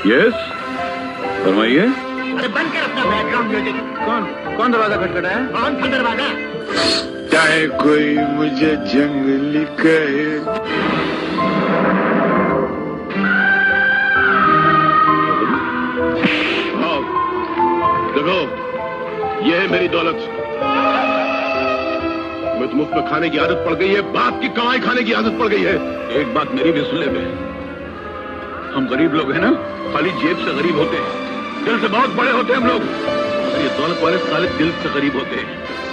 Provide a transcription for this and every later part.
Yes, फरमाइए। अरे बंद कर अपना बैकग्राउंड म्यूजिक। कौन दरवाजा खटखटाया? कौन सा दरवाजा? चाहे कोई मुझे जंगली कहे। हाँ, देखो, ये है मेरी दौलत। मुझे तो मुफ्त में खाने की आदत पड़ गई है, बाप की कमाई खाने की आदत पड़ गई है। एक बात मेरी भी सुन ले बे, हम गरीब लोग हैं ना, खाली जेब से गरीब होते हैं, दिल से बहुत बड़े होते हैं हम लोग। और ये दौलत वाले साले दिल से गरीब होते हैं,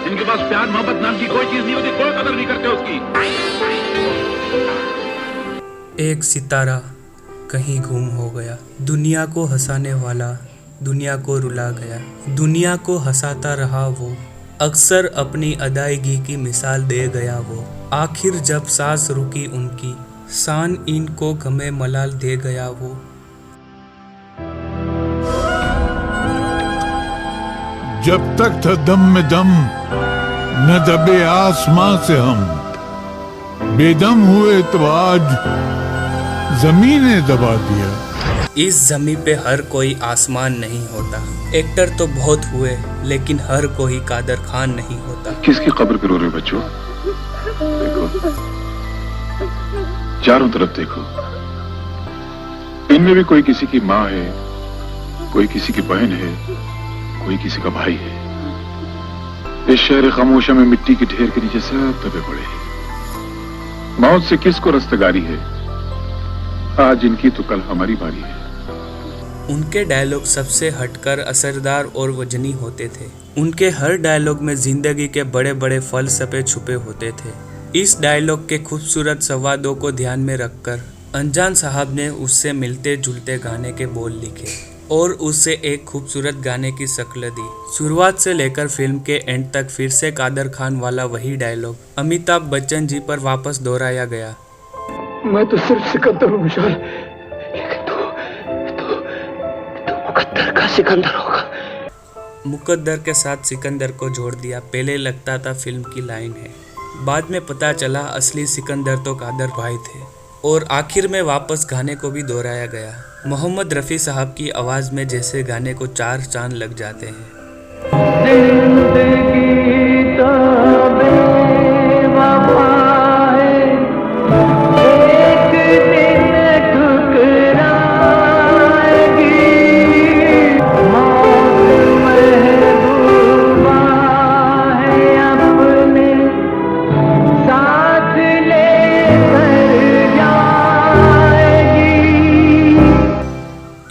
जिनके पास प्यार मोहब्बत नाम की कोई चीज नहीं होती, कोई कदर नहीं करते उसकी। एक सितारा कहीं गुम हो गया, दुनिया को हंसाने वाला दुनिया को रुला गया। दुनिया को हंसाता रहा वो, अक्सर अपनी अदायगी की मिसाल दे गया वो। आखिर जब सांस रुकी उनकी, शान इनको गमे मलाल दे गया वो। जब तक था दम में दम, न दबे आसमां से हम। बेदम हुए तो आज जमीने दबा दिया। इस जमी पे हर कोई आसमान नहीं होता। एक्टर तो बहुत हुए, लेकिन हर कोई कादर खान नहीं होता। किसकी कब्र पे रो रहे हो बच्चों? देखो, चारों तरफ देखो, इनमें भी कोई किसी की माँ है, कोई किसी की बहन है, कोई किसी का भाई है। इस शहर खामोशा में मिट्टी के ढेर के नीचे सब दबे पड़े हैं। मौत से किसको रस्तगारी है? आज इनकी तो कल हमारी बारी है। उनके डायलॉग सबसे हटकर असरदार और वजनी होते थे। उनके हर डायलॉग में जिंदगी के बड़े बड़े फलसफे छुपे होते थे। इस डायलॉग के खूबसूरत संवादों को ध्यान में रखकर अनजान साहब ने उससे मिलते जुलते गाने के बोल लिखे और उससे एक खूबसूरत गाने की शक्ल दी। शुरुआत से लेकर फिल्म के एंड तक फिर से कादर खान वाला वही डायलॉग अमिताभ बच्चन जी पर वापस दोहराया गया। मैं तो सिर्फ सिकंदर हूँ विशाल, लेकिन तू मुकद्दर का सिकंदर होगा। मुकद्दर के साथ सिकंदर को जोड़ दिया। पहले लगता था फिल्म की लाइन है, बाद में पता चला असली सिकंदर तो कादर भाई थे। और आखिर में वापस गाने को भी दोहराया गया। मोहम्मद रफ़ी साहब की आवाज़ में जैसे गाने को 4 चांद लग जाते हैं।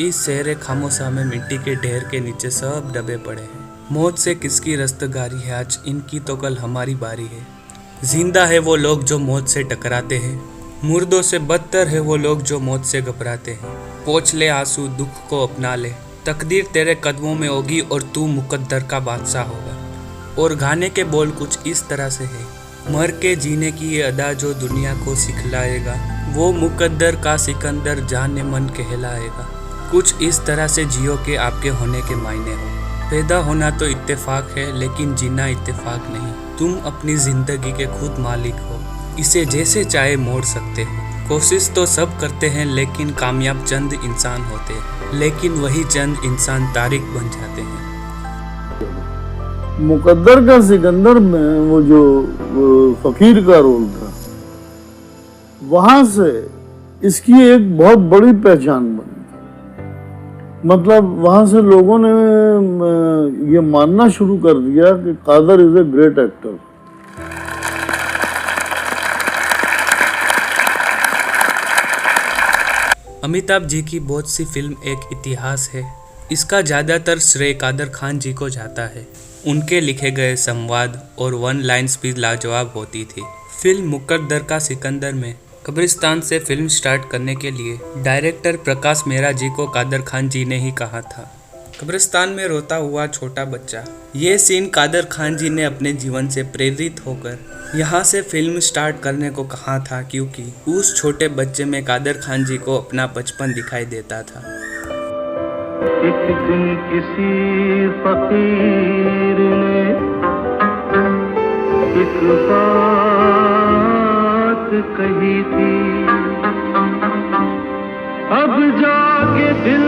इस शहर खामोशा में मिट्टी के ढेर के नीचे सब दबे पड़े हैं। मौत से किसकी रस्तगारी है, आज इनकी तो कल हमारी बारी है। जिंदा है वो लोग जो मौत से टकराते हैं, मुर्दों से बदतर है वो लोग जो मौत से घबराते हैं। पोंछ ले आंसू, दुख को अपना ले, तकदीर तेरे कदमों में होगी और तू मुकद्दर का बादशाह होगा। और गाने के बोल कुछ इस तरह से है, मर के जीने की ये अदा जो दुनिया को सिखलाएगा, वो मुकद्दर का सिकंदर जाने मन कहलाएगा। कुछ इस तरह से जियो के आपके होने के मायने हो। पैदा होना तो इत्तेफाक है, लेकिन जीना इत्तेफाक नहीं। तुम अपनी जिंदगी के खुद मालिक हो, इसे जैसे चाहे मोड़ सकते हो। कोशिश तो सब करते हैं, लेकिन कामयाब चंद इंसान होते हैं, लेकिन वही चंद इंसान तारीख बन जाते हैं। मुकद्दर का सिकंदर में वो जो फकीर का रोल था, वहां से इसकी एक बहुत बड़ी पहचान बनी। मतलब वहां से लोगों ने ये मानना शुरू कर दिया कि Kader is a great actor. Amitabh ji की बहुत सी फिल्म एक इतिहास है। इसका ज़्यादातर श्रेय कादर खान जी को जाता है। उनके लिखे गए संवाद और वन लाइन्स भी लाजवाब होती थी। फिल्म मुकद्दर का सिकंदर में कब्रिस्तान से फिल्म स्टार्ट करने के लिए डायरेक्टर प्रकाश मेहरा जी को कादर खान जी ने ही कहा था। कब्रिस्तान में रोता हुआ छोटा बच्चा, ये सीन कादर खान जी ने अपने जीवन से प्रेरित होकर यहाँ से फिल्म स्टार्ट करने को कहा था, क्योंकि उस छोटे बच्चे में कादर खान जी को अपना बचपन दिखाई देता था। एक दिन किसी फकीर ने एक बात कही थी, अब जाके दिल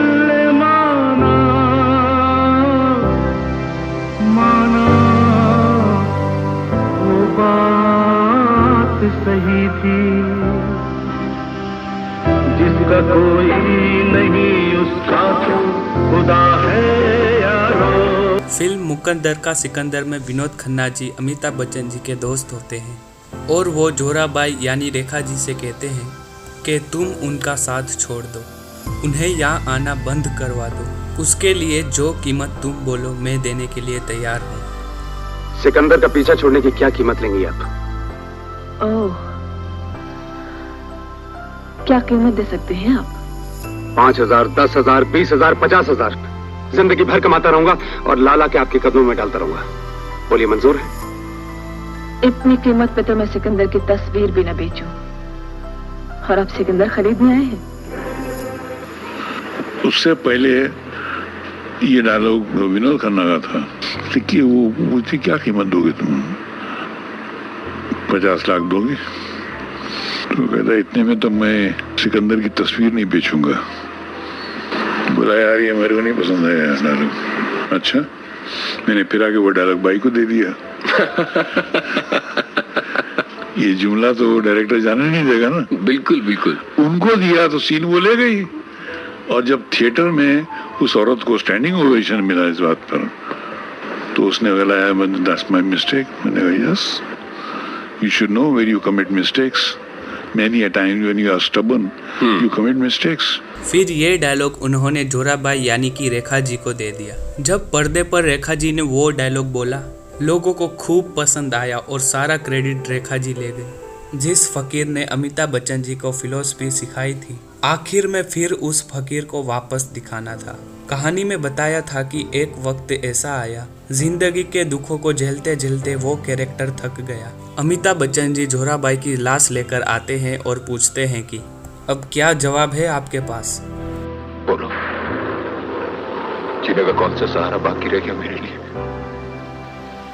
सही थी, जिसका कोई नहीं उसका तो खुदा है यारो। फिल्म मुकद्दर का सिकंदर में विनोद खन्ना जी अमिताभ बच्चन जी के दोस्त होते हैं और वो जोराबाई यानी रेखा जी से कहते हैं कि तुम उनका साथ छोड़ दो, उन्हें यहाँ आना बंद करवा दो, उसके लिए जो कीमत तुम बोलो मैं देने के लिए तैयार हूँ। सिकंदर का पीछा छोड़ने की क्या कीमत लेंगी आप? ओह, क्या कीमत दे सकते हैं आप? 5,000, 10,000, 20,000, 50,000 जिंदगी भर कमाता रहूंगा और लाला के आपके कदमों में डालता रहूंगा। बोलिए, मंजूर है? इतनी कीमत पे तो मैं सिकंदर की तस्वीर भी न बेचूं। और अब सिकंदर खरीदने आए हैं। उससे पहले ये डायलॉग विनोद खन्ना का था कि वो मुझे क्या कीमत दोगे तुम? 50 लाख दोगे? तो कहता इतने में तो मैं सिकंदर की तस्वीर नहीं बेचूंगा। बोला यार ये मेरे को नहीं पसंद है यार डायलॉग। अच्छा, मैंने फिर आके वो डायलॉग बाई को दे दिया। ये जुमला तो डायरेक्टर जाने नहीं देगा ना। बिल्कुल बिल्कुल। उनको दिया तो सीन वो ले गई, और जब थिएटर में उस औरत को स्टैंडिंग ओवेशन मिला इस बात पर, तो उसने बोला दैट्स माय मिस्टेक। मैंने कहा yes, you should know where you commit mistakes, many a time when you are stubborn you commit mistakes। फिर ये डायलॉग उन्होंने जोराबाई यानी कि रेखा जी को दे दिया। जब पर्दे पर रेखा जी ने वो डायलॉग बोला, लोगों को खूब पसंद आया और सारा क्रेडिट रेखा जी ले गई। जिस फकीर ने अमिताभ बच्चन जी को फिलॉसफी सिखाई थी, आखिर में फिर उस फकीर को वापस दिखाना था। कहानी में बताया था कि एक वक्त ऐसा आया, जिंदगी के दुखों को झेलते झेलते वो कैरेक्टर थक गया। अमिताभ बच्चन जी जोराबाई की लाश लेकर आते हैं और पूछते हैं कि अब क्या जवाब है आपके पास? बोलो, जीने का कौन सा सहारा बाकी रह गया मेरे लिए?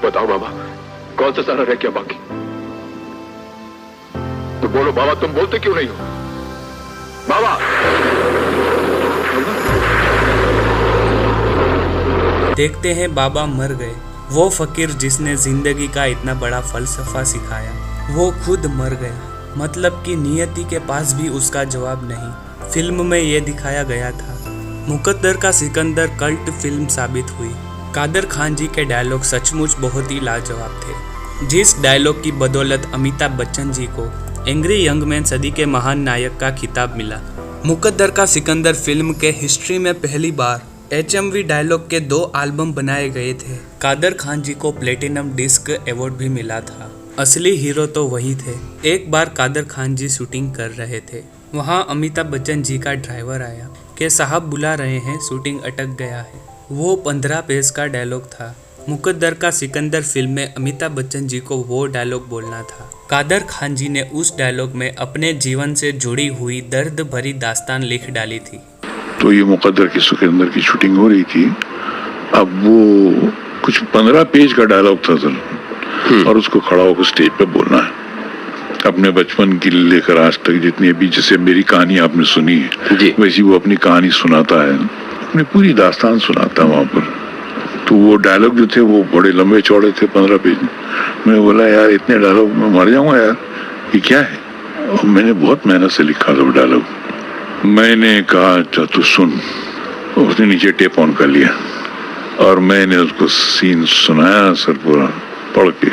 बताओ बाबा, कौन सा सहारा रह गया बाकी? तो बोलो बाबा, तुम बोलते क्यों नहीं हो बाबा? देखते हैं बाबा मर गए। वो फकीर जिसने जिंदगी का इतना बड़ा फलसफा सिखाया, वो खुद मर गया। मतलब कि नियति के पास भी उसका जवाब नहीं। फिल्म में ये दिखाया गया था। मुकद्दर का सिकंदर कल्ट फिल्म साबित हुई। कादर खान जी के डायलॉग सचमुच बहुत ही लाजवाब थे, जिस डायलॉग की बदौलत अमिताभ बच्चन जी को एंग्री यंग मैन सदी के महान नायक का खिताब मिला। मुकद्दर का सिकंदर फिल्म के हिस्ट्री में पहली बार HMV डायलॉग के 2 एल्बम बनाए गए थे। कादर खान जी को प्लेटिनम डिस्क अवार्ड भी मिला था। असली हीरो तो वही थे। एक बार कादर खान जी शूटिंग कर रहे थे, वहाँ अमिताभ बच्चन जी का ड्राइवर आया कि साहब बुला रहे हैं, शूटिंग अटक गया है। वो 15 पेज का डायलॉग था। मुकद्दर का सिकंदर फिल्म में अमिताभ बच्चन जी को वो डायलॉग बोलना था। कादर खान जी ने उस डायलॉग में अपने जीवन से जुड़ी हुई दर्द भरी दास्तान लिख डाली थी। तो ये मुकद्दर की सिकंदर की शूटिंग हो रही थी। अब वो कुछ 15 पेज का डायलॉग था सर, और उसको खड़ा होकर स्टेज पे बोलना है। अपने बचपन की लेकर आज तक जितनी भी, जैसे मेरी कहानी आपने सुनी है वैसी वो अपनी कहानी सुनाता है, अपनी पूरी दास्तान सुनाता है वहाँ पर। तो वो डायलॉग जो थे वो बड़े लंबे चौड़े थे, 15 पेज। मैंने बोला यार इतने डायलॉग में मर जाऊंगा यार, ये क्या है? और मैंने बहुत मेहनत से लिखा था वो डायलॉग। मैंने कहा अच्छा तू सुन। उसने नीचे टेप ऑन कर लिया और मैंने उसको सीन सुनाया सर पूरा पढ़ के।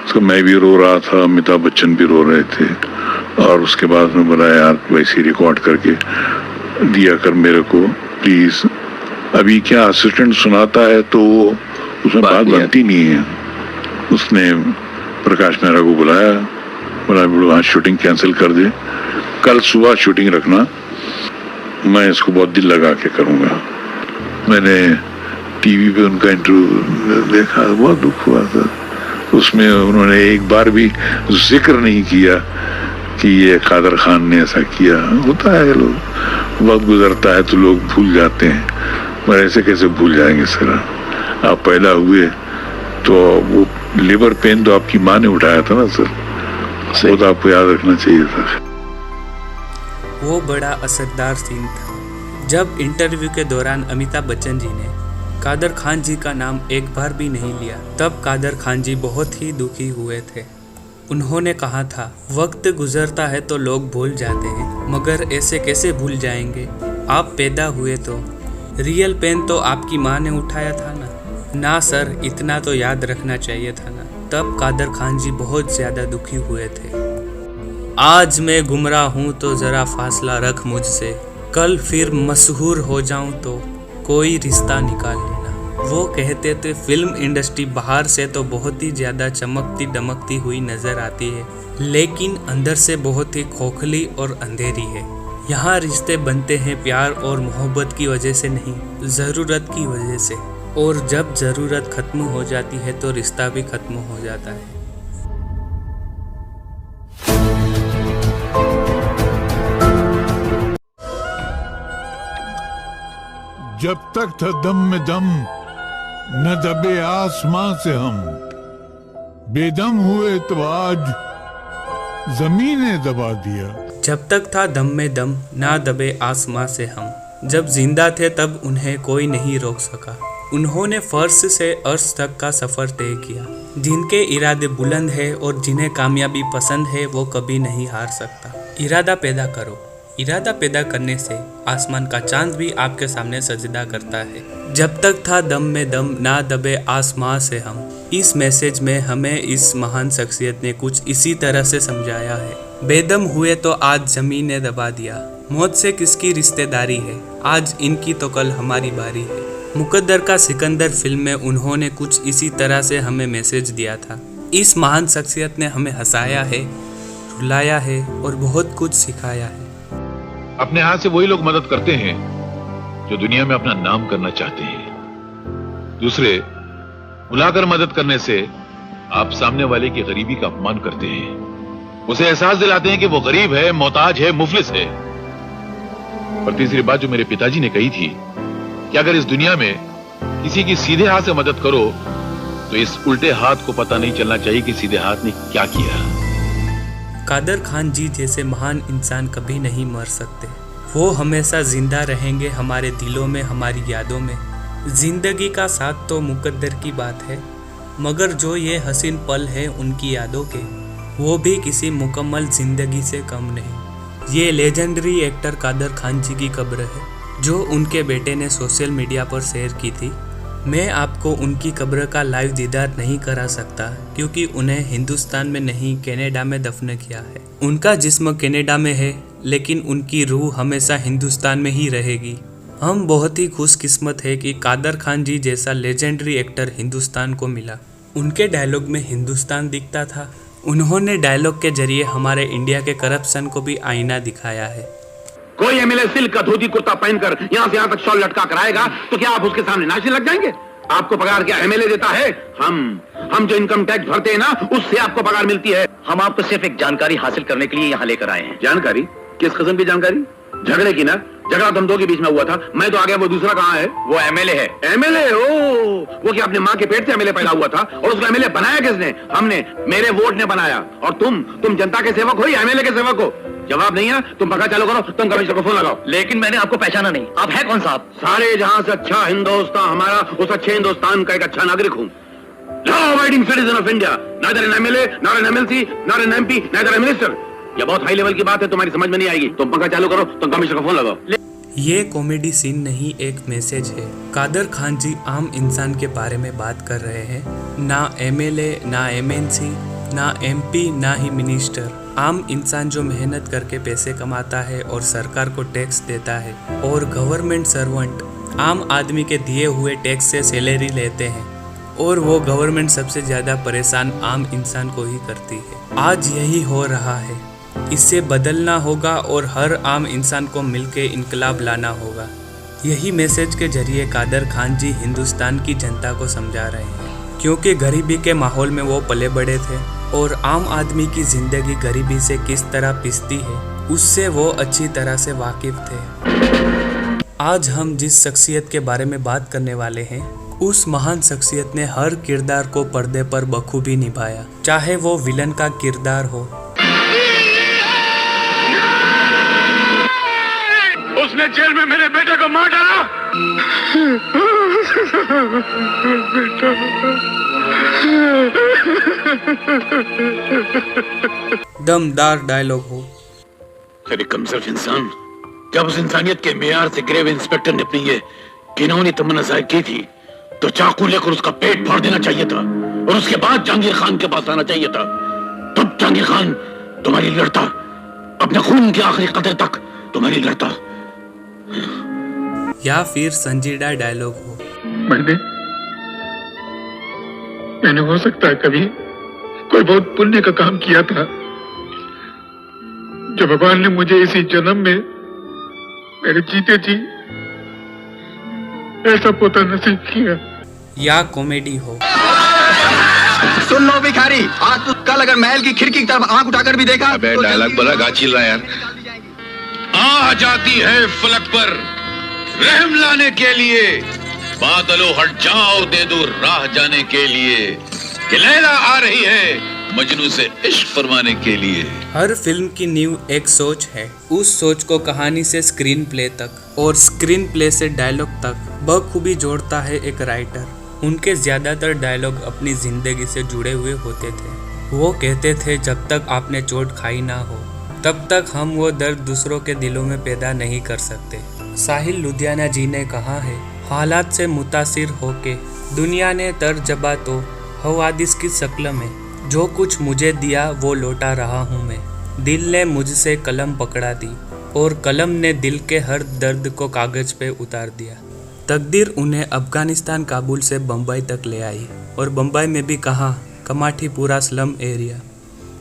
उसको मैं भी रो रहा था, अमिताभ बच्चन भी रो रहे थे। और उसके बाद में बोला यार वैसे रिकॉर्ड करके दिया कर मेरे को प्लीज। अभी क्या असिस्टेंट सुनाता है तो उसमें बात बनती नहीं है। उसने प्रकाश मेहरा को बुलाया, बोला आज शूटिंग कैंसिल कर दे, कल सुबह शूटिंग रखना, मैं इसको बहुत दिल लगा के करूँगा। मैंने टीवी पे उनका इंटरव्यू देखा, बहुत दुख हुआ था। उसमें उन्होंने एक बार भी जिक्र नहीं किया कि ये कादर खान ने ऐसा किया। होता है लोग, वक्त गुजरता है तो लोग भूल जाते हैं, पर ऐसे कैसे भूल जाएंगे सर? आप पैदा हुए तो वो लेबर पेन तो आपकी माँ ने उठाया था ना सर, वो तो आपको याद रखना चाहिए था। वो बड़ा असरदार सीन था जब इंटरव्यू के दौरान अमिताभ बच्चन जी ने कादर खान जी का नाम एक बार भी नहीं लिया। तब कादर खान जी बहुत ही दुखी हुए थे। उन्होंने कहा था, वक्त गुजरता है तो लोग भूल जाते हैं, मगर ऐसे कैसे भूल जाएंगे? आप पैदा हुए तो रियल पेन तो आपकी माँ ने उठाया था ना सर, इतना तो याद रखना चाहिए था ना। तब कादर खान जी बहुत ज्यादा दुखी हुए थे। आज मैं गुमराह हूँ तो जरा फासला रख मुझसे, कल फिर मशहूर हो जाऊं तो कोई रिश्ता निकाल लेना। वो कहते थे फिल्म इंडस्ट्री बाहर से तो बहुत ही ज्यादा चमकती दमकती हुई नजर आती है, लेकिन अंदर से बहुत ही खोखली और अंधेरी है। यहाँ रिश्ते बनते हैं प्यार और मोहब्बत की वजह से नहीं, ज़रूरत की वजह से। और जब ज़रूरत खत्म हो जाती है तो रिश्ता भी खत्म हो जाता है। जब तक था दम में दम न दबे आसमां से हम, बेदम हुए तो आज जमीने दबा दिया। जब तक था दम में दम ना दबे आसमां से हम, जब जिंदा थे तब उन्हें कोई नहीं रोक सका। उन्होंने फर्श से अर्श तक का सफर तय किया। जिनके इरादे बुलंद है और जिन्हें कामयाबी पसंद है वो कभी नहीं हार सकता। इरादा पैदा करो, इरादा पैदा करने से आसमान का चांद भी आपके सामने सजदा करता है। जब तक था दम में दम ना दबे आसमां से हम। इस मैसेज में हमें इस महान शख्सियत ने कुछ इसी तरह से समझाया है। बेदम हुए तो आज जमीन ने दबा दिया, मौत से किसकी रिश्तेदारी है, आज इनकी तो कल हमारी बारी है। मुकद्दर का सिकंदर फिल्म में उन्होंने कुछ इसी तरह से हमें मैसेज दिया था। इस महान शख्सियत ने हमें हंसाया है, रुलाया है और बहुत कुछ सिखाया है। अपने हाथ से वही लोग मदद करते हैं जो दुनिया में अपना नाम करना चाहते हैं। दूसरे बुलाकर मदद करने से आप सामने वाले की गरीबी का अपमान करते हैं, उसे एहसास दिलाते हैं कि वो गरीब है, मोहताज है, मुफलिस है। और तीसरी बात जो मेरे पिताजी ने कही थी कि अगर इस दुनिया में किसी की सीधे हाथ से मदद करो तो इस उल्टे हाथ को पता नहीं चलना चाहिए कि सीधे हाथ ने क्या किया। कादर खान जी जैसे महान इंसान कभी नहीं मर सकते। वो हमेशा जिंदा रहेंगे हमारे दिलों में, हमारी यादों में। जिंदगी का साथ तो मुकद्दर की बात है, मगर जो ये हसीन पल है उनकी यादों के, वो भी किसी मुकम्मल जिंदगी से कम नहीं। ये लेजेंडरी एक्टर कादर खान जी की कब्र है जो उनके बेटे ने सोशल मीडिया पर शेयर की थी। मैं आपको उनकी कब्र का लाइव दीदार नहीं करा सकता क्योंकि उन्हें हिंदुस्तान में नहीं कनाडा में दफन किया है। उनका जिस्म कनाडा में है लेकिन उनकी रूह हमेशा हिंदुस्तान में ही रहेगी। हम बहुत ही खुशकिस्मत है कि कादर खान जी जैसा लेजेंडरी एक्टर हिंदुस्तान को मिला। उनके डायलॉग में हिंदुस्तान दिखता था। उन्होंने डायलॉग के जरिए हमारे इंडिया के करप्शन को भी आईना दिखाया है। कोई एमएलए सिल्क का धोती कुर्ता पहनकर यहाँ से यहाँ तक शॉल लटका कर आएगा तो क्या आप उसके सामने नाचने लग जाएंगे? आपको पगार क्या एमएलए देता है? हम जो इनकम टैक्स भरते हैं ना, उससे आपको पगार मिलती है। हम आपको सिर्फ एक जानकारी हासिल करने के लिए यहाँ लेकर आए हैं। जानकारी? किस किस्म की जानकारी? झगड़े की ना? झगड़ा तुम दो के बीच में हुआ था, मैं तो आ गया, वो दूसरा कहाँ है? वो एमएलए है। एमएलए? ओ, वो क्या अपने माँ के पेट से एमएलए पैदा हुआ था? और उसको एमएलए बनाया किसने? हमने, मेरे वोट ने बनाया। और तुम जनता के सेवक हो या एमएलए के सेवक हो? जवाब नहीं है, तुम पक्का चालू करो, तुम कमिश्नर को फोन लगाओ। लेकिन मैंने आपको पहचाना नहीं, आप है कौन साहब? सारे जहां से अच्छा हिंदुस्तान हमारा, उस अच्छे हिंदुस्तान का एक अच्छा नागरिक हूँ। Law abiding citizen of India, neither an MLA, not an MLC, not an MP, neither an minister. ये बहुत हाई लेवल की बात है, तुम्हारी समझ में नहीं आएगी। तुम पक्का चालू करो, तुम कमिश्नर को फोन लगाओ। ये कॉमेडी सीन नहीं, एक मैसेज है। कादर खान जी आम इंसान के बारे में बात कर रहे हैं, ना एमएलए, ना एमएनसी, ना एमपी, ना ही मिनिस्टर। आम इंसान जो मेहनत करके पैसे कमाता है और सरकार को टैक्स देता है, और गवर्नमेंट सर्वेंट आम आदमी के दिए हुए टैक्स से सैलरी लेते हैं, और वो गवर्नमेंट सबसे ज़्यादा परेशान आम इंसान को ही करती है। आज यही हो रहा है, इससे बदलना होगा और हर आम इंसान को मिलकर इनकलाब लाना होगा। यही मैसेज के जरिए कादर खान जी हिंदुस्तान की जनता को समझा रहे हैं, क्योंकि गरीबी के माहौल में वो पले बड़े थे और आम आदमी की जिंदगी गरीबी से किस तरह पिसती है उससे वो अच्छी तरह से वाकिफ थे। आज हम जिस शख्सियत के बारे में बात करने वाले हैं, उस महान शख्सियत ने हर किरदार को पर्दे पर बखूबी निभाया, चाहे वो विलन का किरदार हो। उसने जेल में मेरे बेटे को मार डाला। बेटा दमदार डायलॉग हो। अरे कमसर्फ इंसान, जब उस इंसानियत के मेयार से गिरे हुए इंस्पेक्टर ने अपनी ये घिनौनी तमन्ना जाहिर की थी तो चाकू लेकर उसका पेट फाड़ देना चाहिए था और उसके बाद जहांगीर खान के पास आना चाहिए था। तब जहांगीर खान तुम्हारी लड़ता, अपने खून की आखिरी कतरे तक तुम्हारी लड़ता। या फिर संजीदा डायलॉग हो। मैंने हो सकता है कभी कोई बहुत पुण्य का काम किया था जो भगवान ने मुझे इसी जन्म में मेरे जीते जी ऐसा पोता नसीब किया। या कॉमेडी हो। सुन लो भिखारी, आज तो कल अगर महल की खिड़की की तरफ आंख उठाकर भी देखा तो डायलॉग बड़ा गाचिल रहा यार। आ जाती है फलक पर रहम लाने के लिए, बादलों हट जाओ दे दो राह जाने के लिए, कि लैला आ रही है मजनू से इश्क फरमाने के लिए। हर फिल्म की नींव एक सोच है। उस सोच को कहानी से स्क्रीन प्ले तक और स्क्रीन प्ले से डायलॉग तक बखूबी जोड़ता है एक राइटर। उनके ज्यादातर डायलॉग अपनी जिंदगी से जुड़े हुए होते थे। वो कहते थे जब तक आपने चोट खाई ना हो तब तक हम वो दर्द दूसरों के दिलों में पैदा नहीं कर सकते। साहिल लुधियाना जी ने कहा है, हालात से मुतासिर होके दुनिया ने तर्जबा तो हवादिस की शक्ल में, जो कुछ मुझे दिया वो लौटा रहा हूँ मैं। दिल ने मुझसे कलम पकड़ा दी और कलम ने दिल के हर दर्द को कागज पे उतार दिया। तकदीर उन्हें अफगानिस्तान काबुल से बम्बई तक ले आई और बम्बई में भी कहा कमाठी पूरा स्लम एरिया।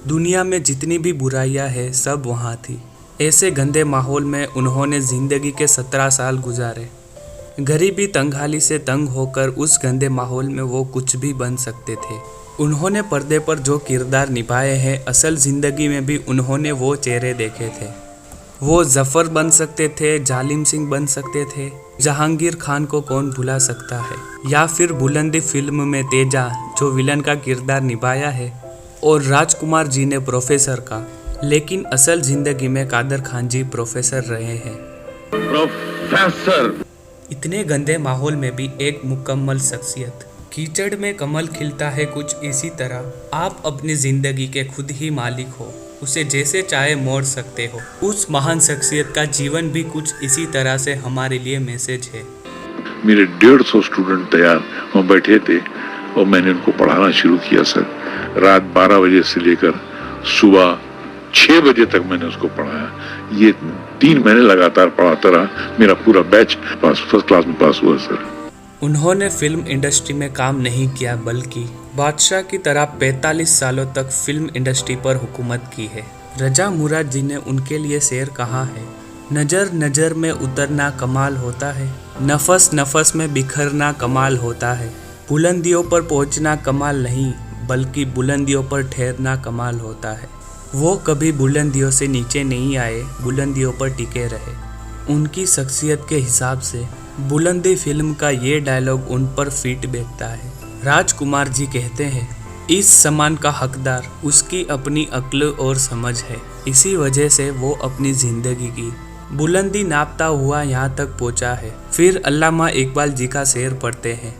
दुनिया में जितनी भी बुराइयां है सब वहाँ थी। ऐसे गंदे माहौल में उन्होंने ज़िंदगी के 17 साल गुजारे। गरीबी तंगहाली से तंग होकर उस गंदे माहौल में वो कुछ भी बन सकते थे। उन्होंने पर्दे पर जो किरदार निभाए हैं असल ज़िंदगी में भी उन्होंने वो चेहरे देखे थे। वो जफ़र बन सकते थे, जालिम सिंह बन सकते थे, जहांगीर खान को कौन भुला सकता है, या फिर बुलंदी फिल्म में तेजा जो विलन का किरदार निभाया है और राजकुमार जी ने प्रोफेसर का। लेकिन असल ज़िंदगी में कादर खान जी प्रोफेसर रहे हैं। प्रोफेसर इतने गंदे माहौल में भी एक मुकम्मल शख्सियत। कीचड़ में कमल खिलता है कुछ इसी तरह। आप अपनी जिंदगी के खुद ही मालिक हो, उसे जैसे चाहे मोड़ सकते हो। उस महान शख्सियत का जीवन भी कुछ इसी तरह से हमारे लिए मैसेज है। मेरे 150 स्टूडेंट तैयार वहाँ बैठे थे और मैंने उनको पढ़ाना शुरू किया सर। रात 12 बजे से लेकर सुबह 6 बजे तक मैंने उसको पढ़ाया। ये 3 महीने लगातार पढ़ाता रहा। मेरा पूरा बैच फर्स्ट क्लास में पास हुआ सर। उन्होंने फिल्म इंडस्ट्री में काम नहीं किया बल्कि बादशाह की तरह 45 सालों तक फिल्म इंडस्ट्री पर हुकूमत की है। रजा मुराद जी ने उनके लिए शेर कहा है, नजर नजर में उतरना कमाल होता है, नफस नफस में बिखरना कमाल होता है, बुलंदियों पर पहुंचना कमाल नहीं बल्कि बुलंदियों पर ठहरना कमाल होता है। वो कभी बुलंदियों से नीचे नहीं आए, बुलंदियों पर टिके रहे। उनकी शख्सियत के हिसाब से बुलंदी फिल्म का ये डायलॉग उन पर फिट बैठता है। राजकुमार जी कहते हैं, इस सम्मान का हकदार उसकी अपनी अक्ल और समझ है। इसी वजह से वो अपनी जिंदगी की बुलंदी नापता हुआ यहाँ तक पहुँचा है। फिर अल्लामा इकबाल जी का शेर पढ़ते हैं,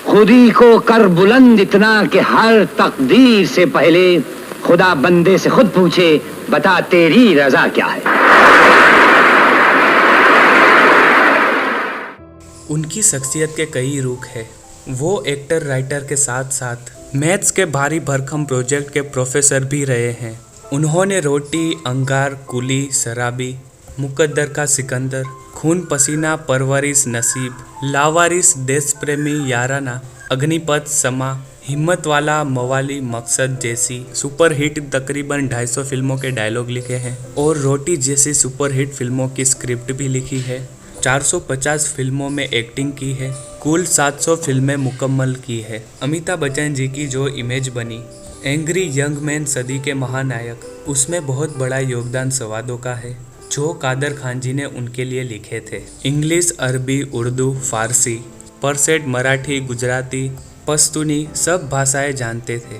खुदी को कर बुलंद इतना कि हर तकदीर से पहले खुदा बंदे से खुद पूछे, बता तेरी रजा क्या है। उनकी शख्सियत के कई रुख हैं। वो एक्टर राइटर के साथ साथ मैथ्स के भारी भरकम प्रोजेक्ट के प्रोफेसर भी रहे हैं। उन्होंने रोटी, अंगार, कुली, शराबी, मुकद्दर का सिकंदर, खून पसीना, परवरिश, नसीब, लावारिस, देश प्रेमी, याराना, अग्निपथ, समा, हिम्मत वाला, मवाली, मकसद जैसी सुपरहिट तकरीबन 250 फिल्मों के डायलॉग लिखे हैं और रोटी जैसी सुपरहिट फिल्मों की स्क्रिप्ट भी लिखी है। 450 फिल्मों में एक्टिंग की है। कुल 700 फिल्में मुकम्मल की है। अमिताभ बच्चन जी की जो इमेज बनी एंग्री यंग मैन, सदी के महानायक, उसमें बहुत बड़ा योगदान सवादों का है जो कादर खान जी ने उनके लिए लिखे थे। इंग्लिश, अरबी, उर्दू, फारसी, परसेट, मराठी, गुजराती, पश्तूनी सब भाषाएं जानते थे।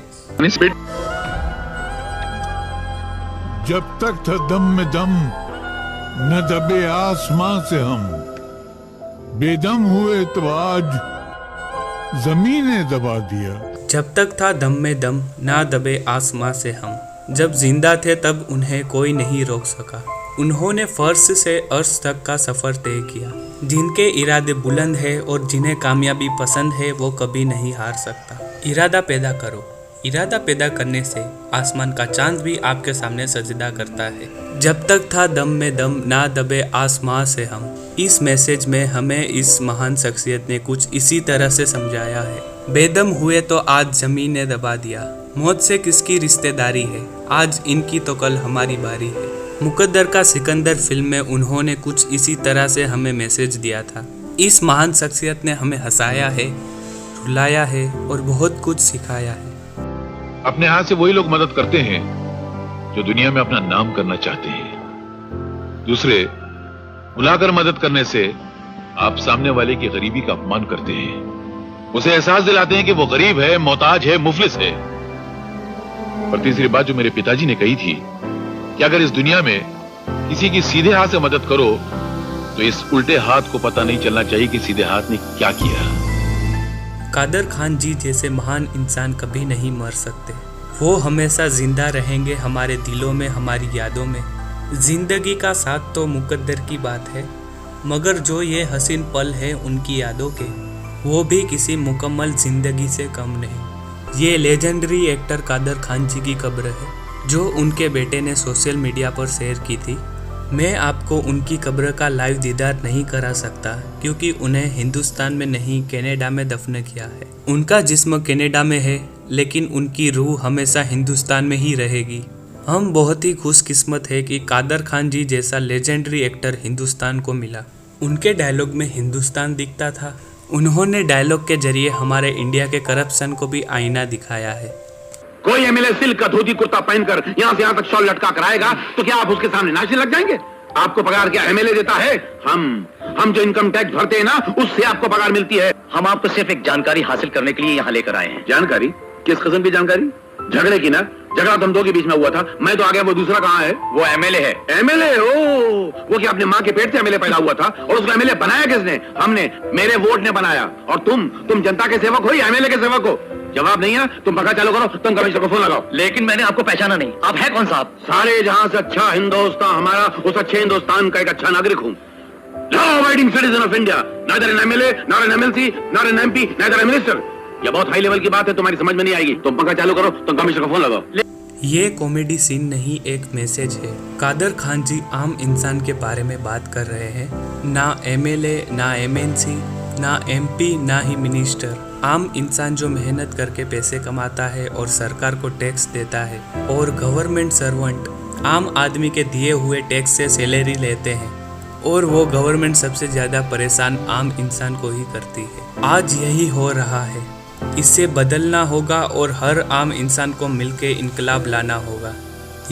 जब तक था दम में दम न दबे आसमां से हम, बेदम हुए तो आज जमीन ने दबा दिया। जब तक था दम में दम ना दबे आसमां से हम, जब जिंदा थे तब उन्हें कोई नहीं रोक सका। उन्होंने फर्श से अर्श तक का सफर तय किया। जिनके इरादे बुलंद है और जिन्हें कामयाबी पसंद है वो कभी नहीं हार सकता। इरादा पैदा करो। इरादा पैदा करने से आसमान का चांद भी आपके सामने सजदा करता है। जब तक था दम में दम ना दबे आसमां से हम। इस मैसेज में हमें इस महान शख्सियत ने कुछ इसी तरह से समझाया है। बेदम हुए तो आज जमीन ने दबा दिया, मौत से किसकी रिश्तेदारी है, आज इनकी तो कल हमारी बारी है। मुकद्दर का सिकंदर फिल्म में उन्होंने कुछ इसी तरह से हमें मैसेज दिया था। इस महान शख्सियत ने हमें हंसाया है, रुलाया है और बहुत कुछ सिखाया है। अपने हाथ से वही लोग मदद करते हैं जो दुनिया में अपना नाम करना चाहते हैं। दूसरे बुलाकर मदद करने से आप सामने वाले की गरीबी का अपमान करते हैं, उसे एहसास दिलाते हैं कि वो गरीब है, मोहताज है, मुफलिस है। और तीसरी बात जो मेरे पिताजी ने कही थी कि अगर इस दुनिया में किसी की सीधे हाथ से मदद करो तो इस उल्टे हाथ को पता नहीं चलना चाहिए कि सीधे हाथ ने क्या किया। कादर खान जी जैसे महान इंसान कभी नहीं मर सकते। वो हमेशा जिंदा रहेंगे हमारे दिलों में, हमारी यादों में। जिंदगी का साथ तो मुकद्दर की बात है, मगर जो ये हसीन पल है उनकी यादों के, वो भी किसी मुकम्मल जिंदगी से कम नहीं। ये लेजेंडरी एक्टर कादर खान जी की कब्र है जो उनके बेटे ने सोशल मीडिया पर शेयर की थी। मैं आपको उनकी कब्र का लाइव दीदार नहीं करा सकता क्योंकि उन्हें हिंदुस्तान में नहीं कनाडा में दफन किया है। उनका जिस्म कनाडा में है लेकिन उनकी रूह हमेशा हिंदुस्तान में ही रहेगी। हम बहुत ही खुशकिस्मत है कि कादर खान जी जैसा लेजेंडरी एक्टर हिंदुस्तान को मिला। उनके डायलॉग में हिंदुस्तान दिखता था। उन्होंने डायलॉग के जरिए हमारे इंडिया के करप्शन को भी आईना दिखाया है। कोई एमएलए सिल्क का धोती कुर्ता पहनकर यहाँ से यहाँ तक शॉल लटका कर आएगा तो क्या आप उसके सामने नाचने लग जाएंगे? आपको पगार क्या एमएलए देता है? हम जो इनकम टैक्स भरते हैं ना उससे आपको पगार मिलती है। हम आपको सिर्फ एक जानकारी हासिल करने के लिए यहाँ लेकर आए हैं। जानकारी? किस किस्म की जानकारी? झगड़े की ना? झगड़ा तुम दो के बीच में हुआ था, मैं तो आ गया, वो दूसरा कहाँ है? वो एमएलए है। एमएलए? ओ, वो क्या अपने माँ के पेट से एमएलए पैदा हुआ था? और उसको एमएलए बनाया किसने? हमने, मेरे वोट ने बनाया। और तुम जनता के सेवक हो या एमएलए के सेवक हो? जवाब नहीं है, तुम पक्का चालू करो, तुम कमिश्नर को फोन लगाओ। लेकिन मैंने आपको पहचाना नहीं, आप है कौन साहब? सारे जहां से अच्छा हिंदुस्तान हमारा, उस अच्छे हिंदुस्तान का एक अच्छा नागरिक हूँ। Law abiding citizen of India, neither an MLA, not an MLC, not an MP, neither an minister. ये बहुत हाई लेवल की बात है, तुम्हारी समझ में नहीं आएगी। तुम पक्का चालू करो, तुम कमिश्नर को फोन लगाओ। ये कॉमेडी सीन नहीं, एक मैसेज है। कादर खान जी आम इंसान के बारे में बात कर रहे हैं, ना एमएलए, ना एमएनसी, ना एमपी, ना ही मिनिस्टर। आम इंसान जो मेहनत करके पैसे कमाता है और सरकार को टैक्स देता है, और गवर्नमेंट सर्वेंट आम आदमी के दिए हुए टैक्स से सैलरी लेते हैं, और वो गवर्नमेंट सबसे ज़्यादा परेशान आम इंसान को ही करती है। आज यही हो रहा है, इससे बदलना होगा और हर आम इंसान को मिलके इनकलाब लाना होगा।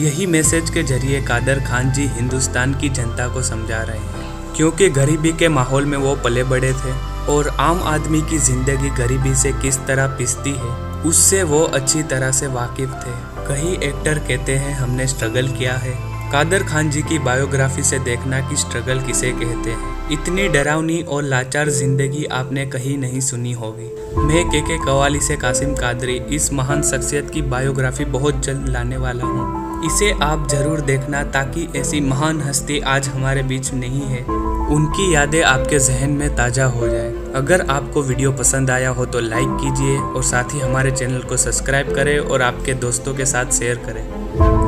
यही मैसेज के जरिए कादर खान जी हिंदुस्तान की जनता को समझा रहे हैं, क्योंकि गरीबी के माहौल में वो पले बड़े थे और आम आदमी की जिंदगी गरीबी से किस तरह पिसती है उससे वो अच्छी तरह से वाकिफ थे। कई एक्टर कहते हैं हमने स्ट्रगल किया है। कादर खान जी की बायोग्राफी से देखना कि स्ट्रगल किसे कहते हैं। इतनी डरावनी और लाचार जिंदगी आपने कहीं नहीं सुनी होगी। मैं के कवाली से कासिम कादरी इस महान शख्सियत की बायोग्राफी बहुत जल्द लाने वाला हूँ। इसे आप जरूर देखना ताकि ऐसी महान हस्ती आज हमारे बीच नहीं है, उनकी यादें आपके जहन में ताज़ा हो जाए। अगर आपको वीडियो पसंद आया हो तो लाइक कीजिए और साथ ही हमारे चैनल को सब्सक्राइब करें और आपके दोस्तों के साथ शेयर करें।